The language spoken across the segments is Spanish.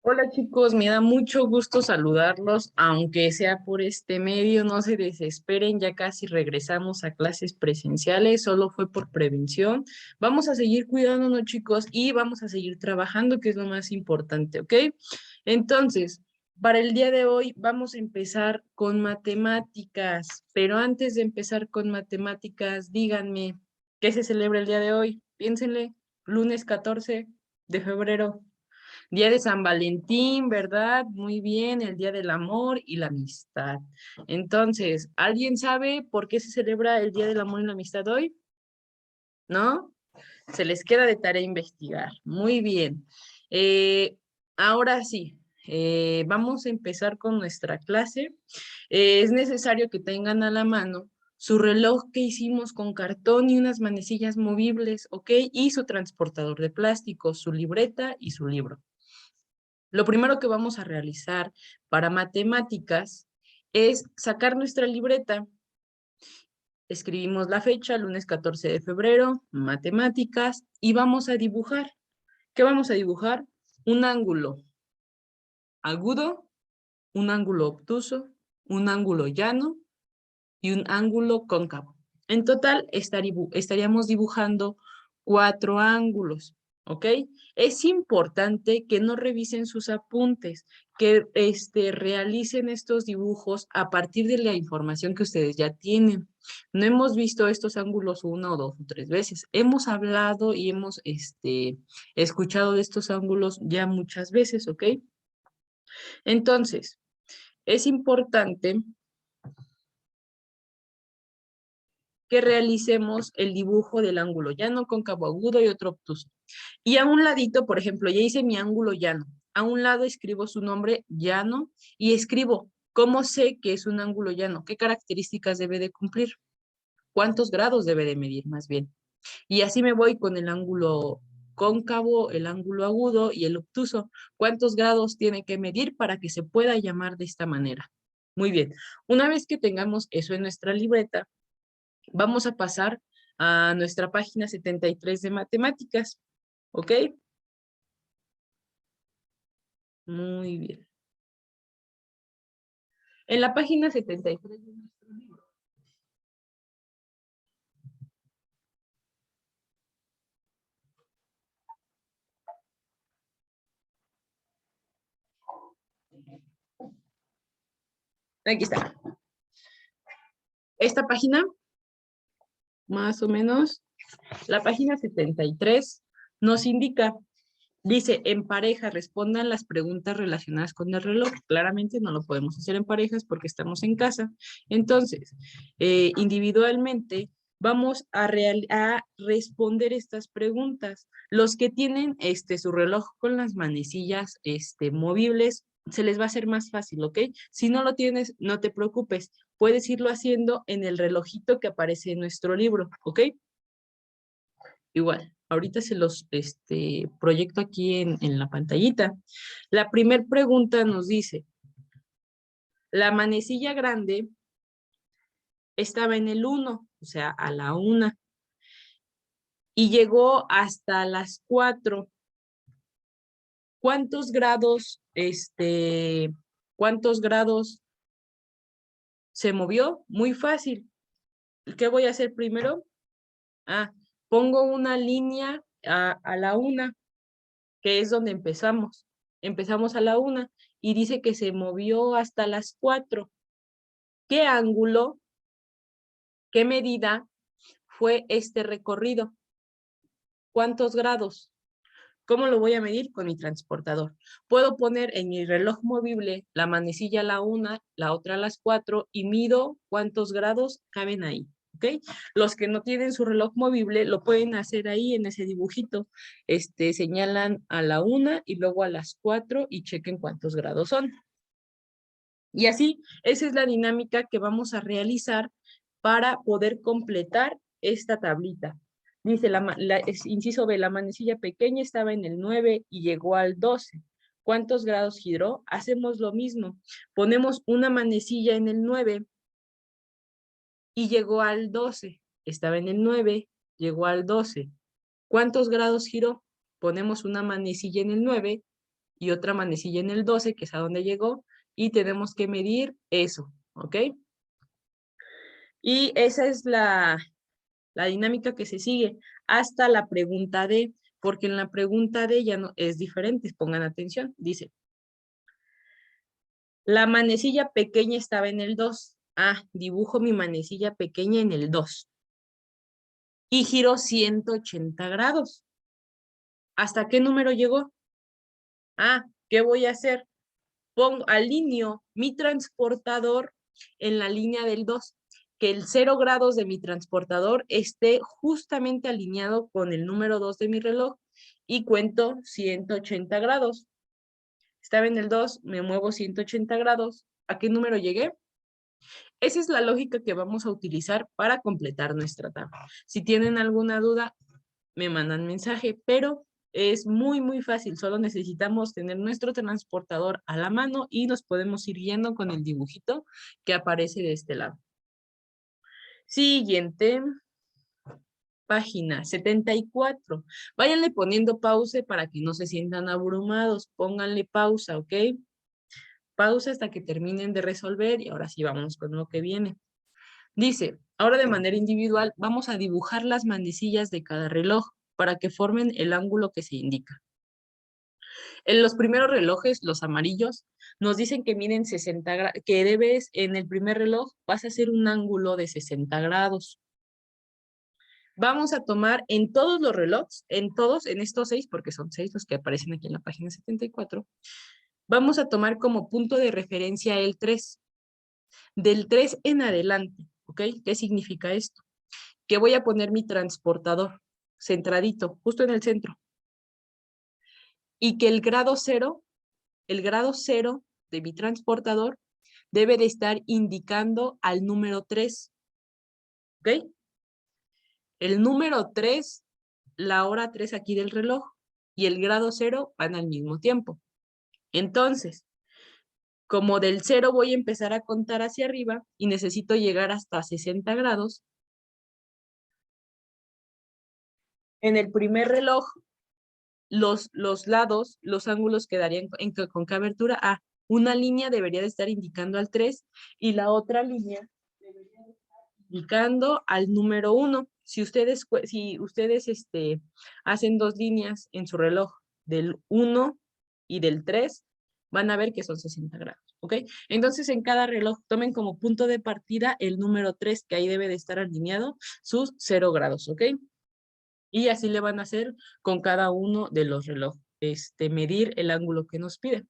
Hola chicos, me da mucho gusto saludarlos, aunque sea por este medio, no se desesperen, ya casi regresamos a clases presenciales, solo fue por prevención. Vamos a seguir cuidándonos chicos y vamos a seguir trabajando, que es lo más importante, ¿ok? Entonces, para el día de hoy vamos a empezar con matemáticas, pero antes de empezar con matemáticas, díganme, ¿qué se celebra el día de hoy? Piénsenle, lunes 14 de febrero. Día de San Valentín, ¿verdad? Muy bien, el Día del Amor y la Amistad. Entonces, ¿alguien sabe por qué se celebra el Día del Amor y la Amistad hoy? ¿No? Se les queda de tarea investigar. Muy bien. Eh, Ahora sí, vamos a empezar con nuestra clase. Es necesario que tengan a la mano su reloj que hicimos con cartón y unas manecillas movibles, ¿ok? Y su transportador de plástico, su libreta y su libro. Lo primero que vamos a realizar para matemáticas es sacar nuestra libreta. Escribimos la fecha, lunes 14 de febrero, matemáticas, y vamos a dibujar. ¿Qué vamos a dibujar? Un ángulo agudo, un ángulo obtuso, un ángulo llano y un ángulo cóncavo. En total estaríamos dibujando 4 ángulos, ¿ok? Es importante que no revisen sus apuntes, que realicen estos dibujos a partir de la información que ustedes ya tienen. No hemos visto estos ángulos una o dos o tres veces. Hemos hablado y hemos escuchado de estos ángulos ya muchas veces, ¿ok? Entonces, es importante que realicemos el dibujo del ángulo llano, cóncavo, agudo y otro obtuso. Y a un ladito, por ejemplo, ya hice mi ángulo llano. A un lado escribo su nombre llano y escribo cómo sé que es un ángulo llano, qué características debe de cumplir, cuántos grados debe de medir más bien. Y así me voy con el ángulo cóncavo, el ángulo agudo y el obtuso. ¿Cuántos grados tiene que medir para que se pueda llamar de esta manera? Muy bien. Una vez que tengamos eso en nuestra libreta, vamos a pasar a nuestra página 73 de matemáticas, ¿ok? Muy bien. En la página 73 de nuestro libro. Aquí está. Esta página, más o menos, la página 73 nos indica, dice, en pareja respondan las preguntas relacionadas con el reloj. Claramente no lo podemos hacer en parejas porque estamos en casa. Entonces, individualmente vamos a responder estas preguntas. Los que tienen su reloj con las manecillas movibles, se les va a hacer más fácil, ¿ok? Si no lo tienes, no te preocupes. Puedes irlo haciendo en el relojito que aparece en nuestro libro, ¿ok? Igual, ahorita se los proyecto aquí en la pantallita. La primera pregunta nos dice, la manecilla grande estaba en el 1, o sea, a la 1, y llegó hasta las 4. ¿Cuántos grados, cuántos grados se movió? Muy fácil. ¿Qué voy a hacer primero? Ah, pongo una línea a la 1, que es donde empezamos. Empezamos a la 1 y dice que se movió hasta las 4. ¿Qué ángulo, qué medida fue este recorrido? ¿Cuántos grados? ¿Cómo lo voy a medir? Con mi transportador. Puedo poner en mi reloj movible la manecilla a la 1, la otra a las 4 y mido cuántos grados caben ahí. ¿Ok? Los que no tienen su reloj movible lo pueden hacer ahí en ese dibujito. Señalan a la 1 y luego a las 4 y chequen cuántos grados son. Y así, esa es la dinámica que vamos a realizar para poder completar esta tablita. Dice, inciso B, la manecilla pequeña estaba en el 9 y llegó al 12. ¿Cuántos grados giró? Hacemos lo mismo. Ponemos una manecilla en el 9 y llegó al 12. Estaba en el 9, llegó al 12. ¿Cuántos grados giró? Ponemos una manecilla en el 9 y otra manecilla en el 12, que es a donde llegó, y tenemos que medir eso, ¿ok? Y esa es la dinámica que se sigue hasta la pregunta D, porque en la pregunta D ya no es diferente, pongan atención, dice, la manecilla pequeña estaba en el 2. Ah, dibujo mi manecilla pequeña en el 2 y giro 180 grados. ¿Hasta qué número llegó? Ah, ¿qué voy a hacer? Alineo mi transportador en la línea del 2, que el 0 grados de mi transportador esté justamente alineado con el número 2 de mi reloj y cuento 180 grados. Estaba en el 2, me muevo 180 grados. ¿A qué número llegué? Esa es la lógica que vamos a utilizar para completar nuestra tabla. Si tienen alguna duda, me mandan mensaje, pero es muy, muy fácil. Solo necesitamos tener nuestro transportador a la mano y nos podemos ir guiando con el dibujito que aparece de este lado. Siguiente página, 74. Váyanle poniendo pausa para que no se sientan abrumados. Pónganle pausa, ¿ok? Pausa hasta que terminen de resolver y ahora sí vamos con lo que viene. Dice, ahora de manera individual vamos a dibujar las manecillas de cada reloj para que formen el ángulo que se indica. En los primeros relojes, los amarillos, nos dicen que miden 60 grados, que debes, en el primer reloj, vas a hacer un ángulo de 60 grados. Vamos a tomar en todos los relojes, en todos, en estos 6, porque son 6 los que aparecen aquí en la página 74, vamos a tomar como punto de referencia el 3. Del 3 en adelante, ¿ok? ¿Qué significa esto? Que voy a poner mi transportador centradito, justo en el centro. Y que el grado cero de mi transportador debe de estar indicando al número 3. ¿Ok? El número 3, la hora 3 aquí del reloj, y el grado 0 van al mismo tiempo. Entonces, como del 0 voy a empezar a contar hacia arriba y necesito llegar hasta 60 grados, en el primer reloj los lados, los ángulos quedarían con qué abertura. Ah, una línea debería de estar indicando al 3 y la otra línea debería de estar indicando al número 1. Si ustedes hacen dos líneas en su reloj del 1 y del 3, van a ver que son 60 grados, ¿ok? Entonces en cada reloj tomen como punto de partida el número 3, que ahí debe de estar alineado sus 0 grados, ¿ok? Y así le van a hacer con cada uno de los relojes, medir el ángulo que nos pide.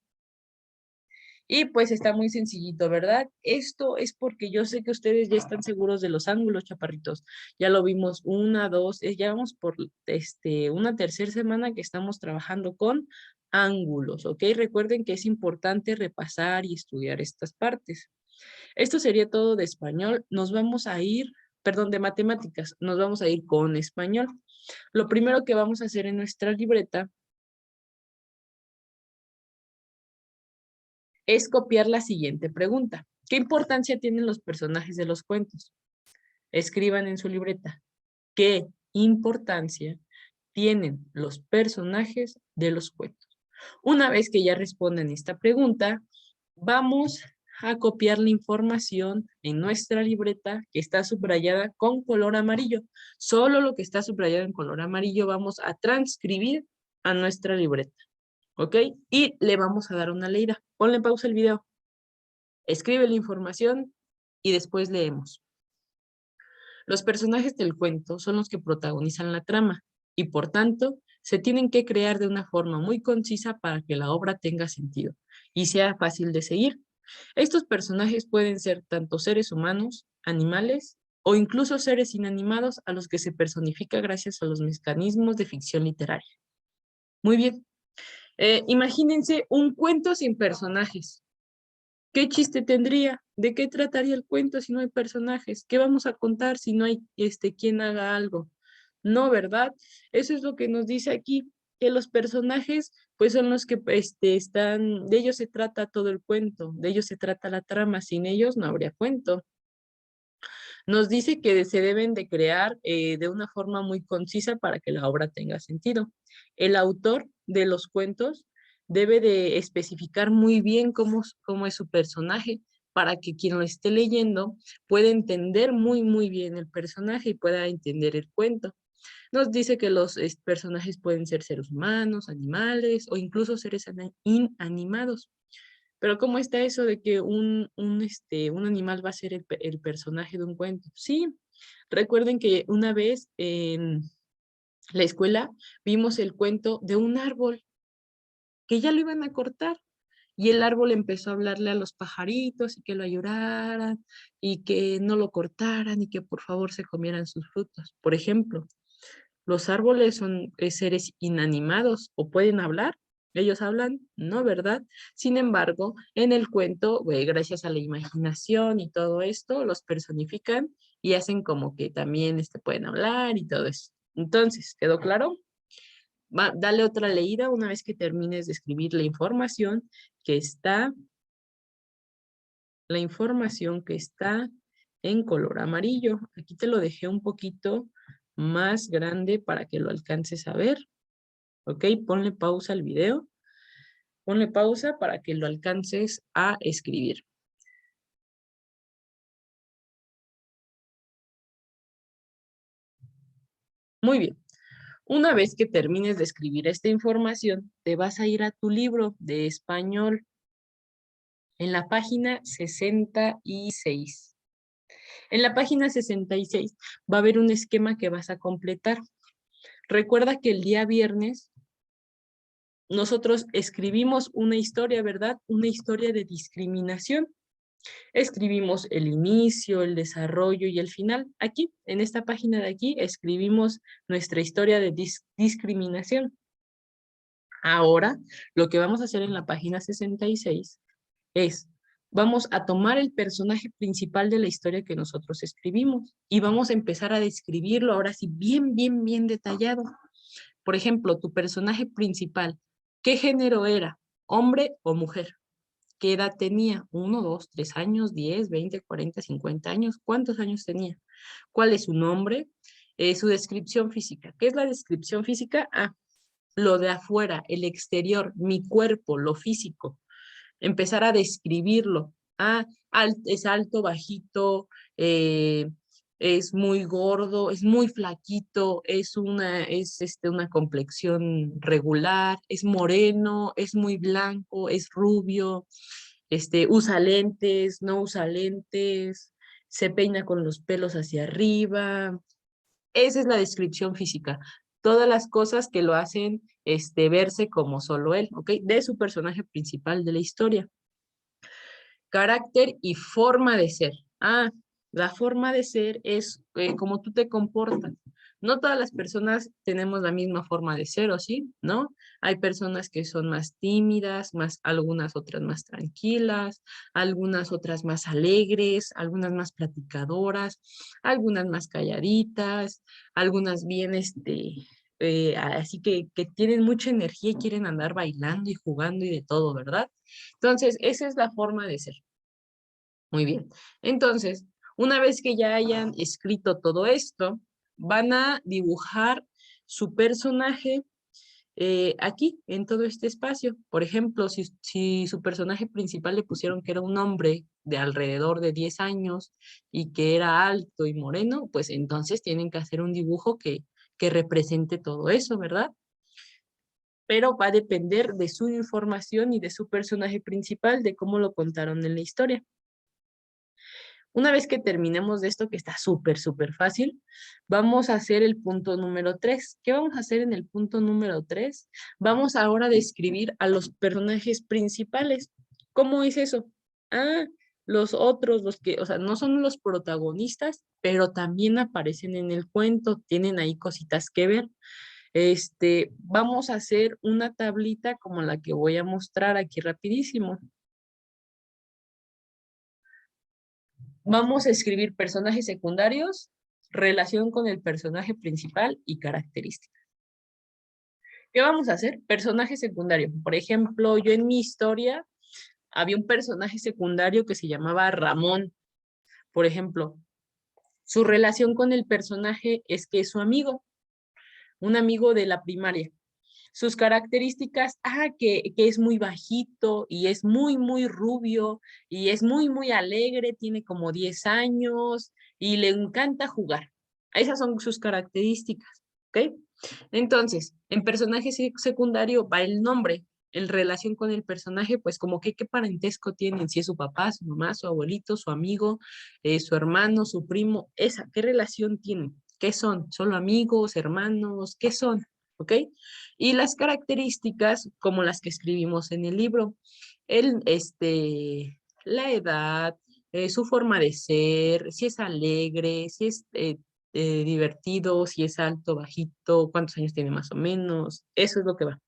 Y pues está muy sencillito, ¿verdad? Esto es porque yo sé que ustedes ya están seguros de los ángulos, chaparritos. Ya lo vimos una, dos, ya vamos por una tercera semana que estamos trabajando con ángulos, ¿ok? Recuerden que es importante repasar y estudiar estas partes. Esto sería todo de español. Nos vamos a ir, perdón, de matemáticas. Nos vamos a ir con español. Lo primero que vamos a hacer en nuestra libreta es copiar la siguiente pregunta. ¿Qué importancia tienen los personajes de los cuentos? Escriban en su libreta. ¿Qué importancia tienen los personajes de los cuentos? Una vez que ya responden esta pregunta, vamos a copiar la información en nuestra libreta que está subrayada con color amarillo. Solo lo que está subrayado en color amarillo vamos a transcribir a nuestra libreta. ¿Ok? Y le vamos a dar una leída. Ponle pausa el video. Escribe la información y después leemos. Los personajes del cuento son los que protagonizan la trama y por tanto se tienen que crear de una forma muy concisa para que la obra tenga sentido y sea fácil de seguir. Estos personajes pueden ser tanto seres humanos, animales o incluso seres inanimados a los que se personifica gracias a los mecanismos de ficción literaria. Muy bien. Imagínense un cuento sin personajes. ¿Qué chiste tendría? ¿De qué trataría el cuento si no hay personajes? ¿Qué vamos a contar si no hay quien haga algo? No, ¿verdad? Eso es lo que nos dice aquí, que los personajes pues son los que están, de ellos se trata todo el cuento, de ellos se trata la trama, sin ellos no habría cuento. Nos dice que se deben de crear de una forma muy concisa para que la obra tenga sentido. El autor de los cuentos debe de especificar muy bien cómo es su personaje para que quien lo esté leyendo pueda entender muy bien el personaje y pueda entender el cuento. Nos dice que los personajes pueden ser seres humanos, animales o incluso seres inanimados. Pero ¿cómo está eso de que un animal va a ser el personaje de un cuento? Sí, recuerden que una vez en la escuela vimos el cuento de un árbol que ya lo iban a cortar y el árbol empezó a hablarle a los pajaritos y que lo ayudaran y que no lo cortaran y que por favor se comieran sus frutos. Por ejemplo, los árboles son seres inanimados o pueden hablar. Ellos hablan, ¿no? ¿Verdad? Sin embargo, en el cuento, gracias a la imaginación y todo esto, los personifican y hacen como que también pueden hablar y todo eso. Entonces, ¿quedó claro? Dale otra leída una vez que termines de escribir que está, la información que está en color amarillo. Aquí te lo dejé un poquito más grande para que lo alcances a ver. ¿Ok? Ponle pausa al video. Ponle pausa para que lo alcances a escribir. Muy bien. Una vez que termines de escribir esta información, te vas a ir a tu libro de español en la página 66. En la página 66 va a haber un esquema que vas a completar. Recuerda que el día viernes nosotros escribimos una historia, ¿verdad? Una historia de discriminación. Escribimos el inicio, el desarrollo y el final. Aquí, en esta página de aquí, escribimos nuestra historia de discriminación. Ahora, lo que vamos a hacer en la página 66 es, vamos a tomar el personaje principal de la historia que nosotros escribimos y vamos a empezar a describirlo ahora sí bien detallado. Por ejemplo, tu personaje principal, ¿qué género era? ¿Hombre o mujer? ¿Qué edad tenía? 1, 2, 3 años, 10, 20, 40, 50 años. ¿Cuántos años tenía? ¿Cuál es su nombre? Su descripción física. ¿Qué es la descripción física? Ah, lo de afuera, el exterior, mi cuerpo, lo físico. Empezar a describirlo. Ah, es alto, bajito, es muy gordo, es muy flaquito, una complexión regular, es moreno, es muy blanco, es rubio, usa lentes, no usa lentes, se peina con los pelos hacia arriba. Esa es la descripción física. Todas las cosas que lo hacen verse como solo él, ¿ok? De su personaje principal de la historia. Carácter y forma de ser. Ah, la forma de ser es como tú te comportas. No todas las personas tenemos la misma forma de ser, ¿o sí? ¿No? Hay personas que son más tímidas, algunas otras más tranquilas, algunas otras más alegres, algunas más platicadoras, algunas más calladitas, algunas bien, así que tienen mucha energía y quieren andar bailando y jugando y de todo, ¿verdad? Entonces, esa es la forma de ser. Muy bien. Entonces, una vez que ya hayan escrito todo esto, van a dibujar su personaje aquí, en todo este espacio. Por ejemplo, si su personaje principal le pusieron que era un hombre de alrededor de 10 años y que era alto y moreno, pues entonces tienen que hacer un dibujo que represente todo eso, ¿verdad? Pero va a depender de su información y de su personaje principal, de cómo lo contaron en la historia. Una vez que terminemos de esto, que está súper fácil, vamos a hacer el punto número 3. ¿Qué vamos a hacer en el punto número 3? Vamos ahora a describir a los personajes principales. ¿Cómo es eso? Ah, los otros, o sea, no son los protagonistas, pero también aparecen en el cuento, tienen ahí cositas que ver. Vamos a hacer una tablita como la que voy a mostrar aquí rapidísimo. Vamos a escribir personajes secundarios, relación con el personaje principal y características. ¿Qué vamos a hacer? Personaje secundario. Por ejemplo, yo en mi historia había un personaje secundario que se llamaba Ramón. Por ejemplo, su relación con el personaje es que es su amigo, un amigo de la primaria. Sus características, que es muy bajito y es muy, muy rubio y es muy, muy alegre, tiene como 10 años y le encanta jugar. Esas son sus características, ¿ok? Entonces, en personaje secundario va el nombre, en relación con el personaje, pues como que qué parentesco tienen, si es su papá, su mamá, su abuelito, su amigo, su hermano, su primo, esa, ¿qué relación tienen? ¿Qué son? ¿Solo amigos, hermanos? ¿Qué son? ¿Ok? Y las características, como las que escribimos en el libro, la edad, su forma de ser, si es alegre, si es divertido, si es alto, bajito, cuántos años tiene más o menos, eso es lo que va.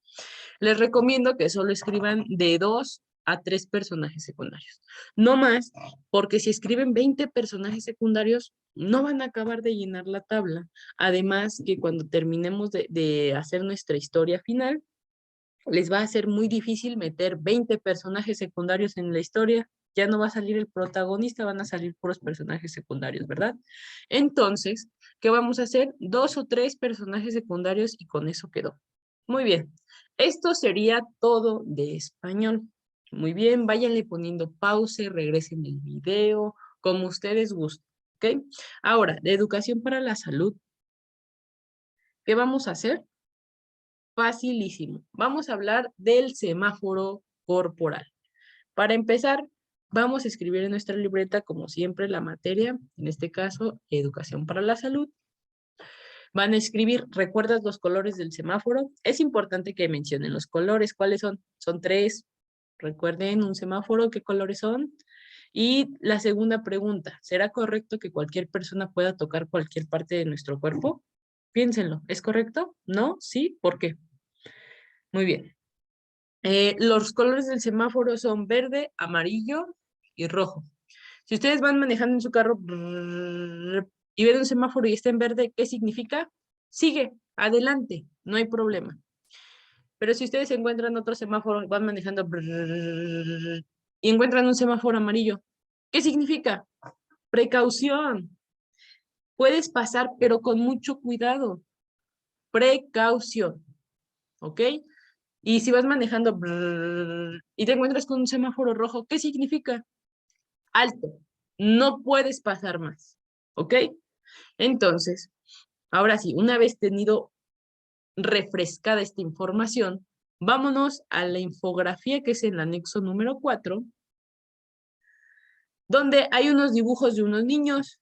Les recomiendo que solo escriban de 2 a 3 personajes secundarios. No más, porque si escriben 20 personajes secundarios, no van a acabar de llenar la tabla. Además, que cuando terminemos de hacer nuestra historia final, les va a ser muy difícil meter 20 personajes secundarios en la historia. Ya no va a salir el protagonista, van a salir puros personajes secundarios, ¿verdad? Entonces, ¿qué vamos a hacer? 2 o 3 personajes secundarios y con eso quedó. Muy bien. Esto sería todo de español. Muy bien, váyanle poniendo pausa, regresen el video, como ustedes gusten, ¿ok? Ahora, de educación para la salud, ¿qué vamos a hacer? Facilísimo. Vamos a hablar del semáforo corporal. Para empezar, vamos a escribir en nuestra libreta, como siempre, la materia, en este caso, educación para la salud. Van a escribir, ¿recuerdas los colores del semáforo? Es importante que mencionen los colores. ¿Cuáles son? Son 3. Recuerden un semáforo, ¿qué colores son? Y la segunda pregunta, ¿será correcto que cualquier persona pueda tocar cualquier parte de nuestro cuerpo? Piénsenlo, ¿es correcto? ¿No? ¿Sí? ¿Por qué? Muy bien. Los colores del semáforo son verde, amarillo y rojo. Si ustedes van manejando en su carro y ven un semáforo y está en verde, ¿qué significa? Sigue, adelante, no hay problema. Pero si ustedes encuentran otro semáforo, van manejando y encuentran un semáforo amarillo, ¿qué significa? Precaución. Puedes pasar, pero con mucho cuidado. Precaución. ¿Ok? Y si vas manejando y te encuentras con un semáforo rojo, ¿qué significa? Alto. No puedes pasar más. ¿Ok? Entonces, ahora sí, una vez tenido refrescada esta información, vámonos a la infografía que es el anexo número 4, donde hay unos dibujos de unos niños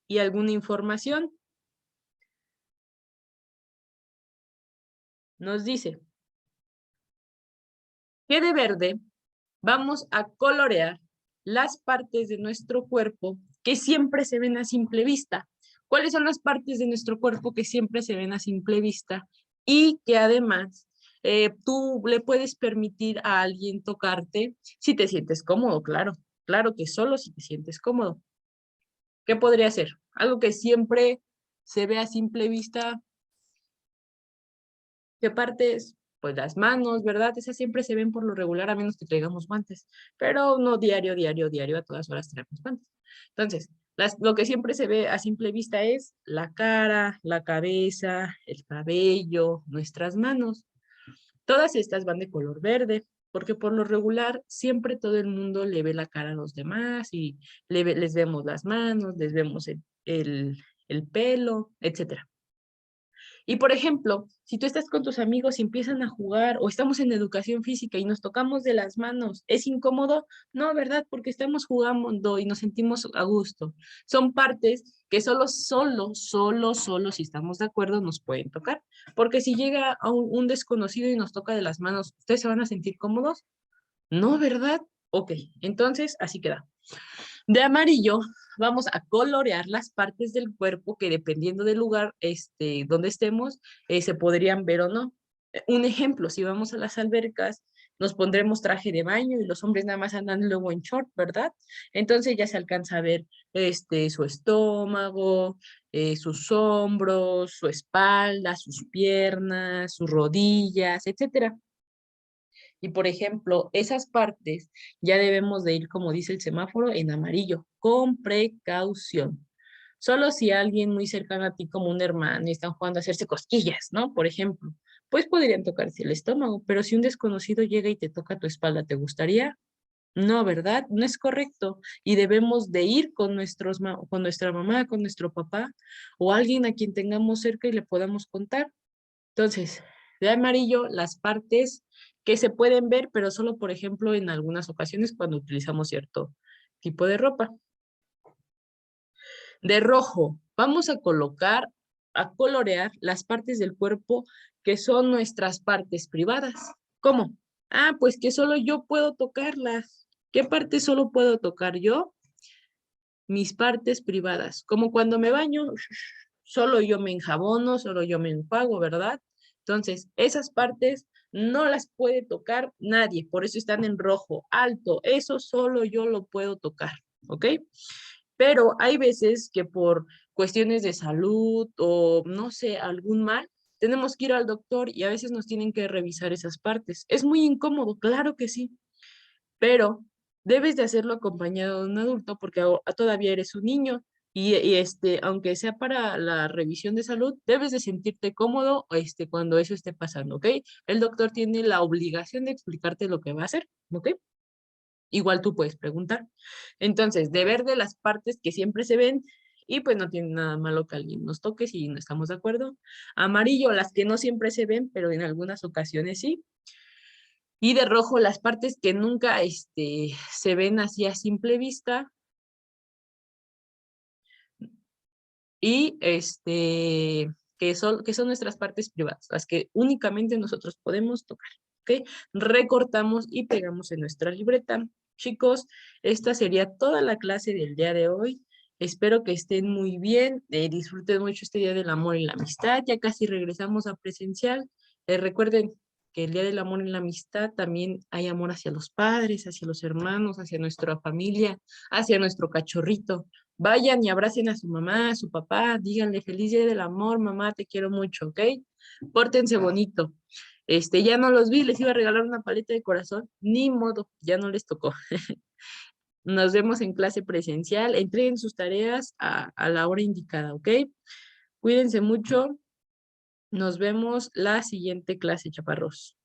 y alguna información. Nos dice que de verde vamos a colorear las partes de nuestro cuerpo que siempre se ven a simple vista. ¿Cuáles son las partes de nuestro cuerpo que siempre se ven a simple vista? Y que además tú le puedes permitir a alguien tocarte si te sientes cómodo, claro. Claro que solo si te sientes cómodo. ¿Qué podría ser? Algo que siempre se ve a simple vista. ¿Qué partes? Pues las manos, ¿verdad? Esas siempre se ven por lo regular a menos que traigamos guantes, pero no diario, diario, diario, a todas horas traemos guantes. Entonces, lo que siempre se ve a simple vista es la cara, la cabeza, el cabello, nuestras manos. Todas estas van de color verde, porque por lo regular siempre todo el mundo le ve la cara a los demás y les vemos las manos, les vemos el pelo, etcétera. Y por ejemplo, si tú estás con tus amigos y empiezan a jugar o estamos en educación física y nos tocamos de las manos, ¿es incómodo? No, ¿verdad? Porque estamos jugando y nos sentimos a gusto. Son partes que solo, si estamos de acuerdo, nos pueden tocar. Porque si llega a un desconocido y nos toca de las manos, ¿ustedes se van a sentir cómodos? No, ¿verdad? Ok, entonces así queda. De amarillo vamos a colorear las partes del cuerpo que dependiendo del lugar donde estemos, se podrían ver o no. Un ejemplo, si vamos a las albercas, nos pondremos traje de baño y los hombres nada más andan luego en short, ¿verdad? Entonces ya se alcanza a ver su estómago, sus hombros, su espalda, sus piernas, sus rodillas, etcétera. Y por ejemplo, esas partes ya debemos de ir, como dice el semáforo, en amarillo, con precaución. Solo si alguien muy cercano a ti, como un hermano, y están jugando a hacerse cosquillas, ¿no? Por ejemplo, pues podrían tocarse el estómago, pero si un desconocido llega y te toca tu espalda, ¿te gustaría? No, ¿verdad? No es correcto. Y debemos de ir con con nuestra mamá, con nuestro papá o alguien a quien tengamos cerca y le podamos contar. Entonces, de amarillo, las partes que se pueden ver, pero solo, por ejemplo, en algunas ocasiones cuando utilizamos cierto tipo de ropa. De rojo, vamos a colorear las partes del cuerpo que son nuestras partes privadas. ¿Cómo? Ah, pues que solo yo puedo tocarlas. ¿Qué parte solo puedo tocar yo? Mis partes privadas. Como cuando me baño, solo yo me enjabono, solo yo me enjuago, ¿verdad? Entonces, esas partes no las puede tocar nadie, por eso están en rojo, alto. Eso solo yo lo puedo tocar, ¿ok? Pero hay veces que por cuestiones de salud o no sé, algún mal, tenemos que ir al doctor y a veces nos tienen que revisar esas partes. Es muy incómodo, claro que sí, pero debes de hacerlo acompañado de un adulto porque todavía eres un niño aunque sea para la revisión de salud, debes de sentirte cómodo cuando eso esté pasando, ¿ok? El doctor tiene la obligación de explicarte lo que va a hacer, ¿ok? Igual tú puedes preguntar. Entonces, de ver de las partes que siempre se ven y pues no tiene nada malo que alguien nos toque si no estamos de acuerdo. Amarillo, las que no siempre se ven, pero en algunas ocasiones sí. Y de rojo, las partes que nunca se ven así a simple vista. Y que son nuestras partes privadas, las que únicamente nosotros podemos tocar. ¿Ok? Recortamos y pegamos en nuestra libreta. Chicos, esta sería toda la clase del día de hoy. Espero que estén muy bien, disfruten mucho este Día del Amor y la Amistad. Ya casi regresamos a presencial. Recuerden que el Día del Amor y la Amistad también hay amor hacia los padres, hacia los hermanos, hacia nuestra familia, hacia nuestro cachorrito. Vayan y abracen a su mamá, a su papá, díganle feliz día del amor, mamá, te quiero mucho, ¿ok? Pórtense bonito. Ya no los vi, les iba a regalar una paleta de corazón, ni modo, ya no les tocó. Nos vemos en clase presencial, entreguen sus tareas a la hora indicada, ¿ok? Cuídense mucho, nos vemos la siguiente clase, chaparros.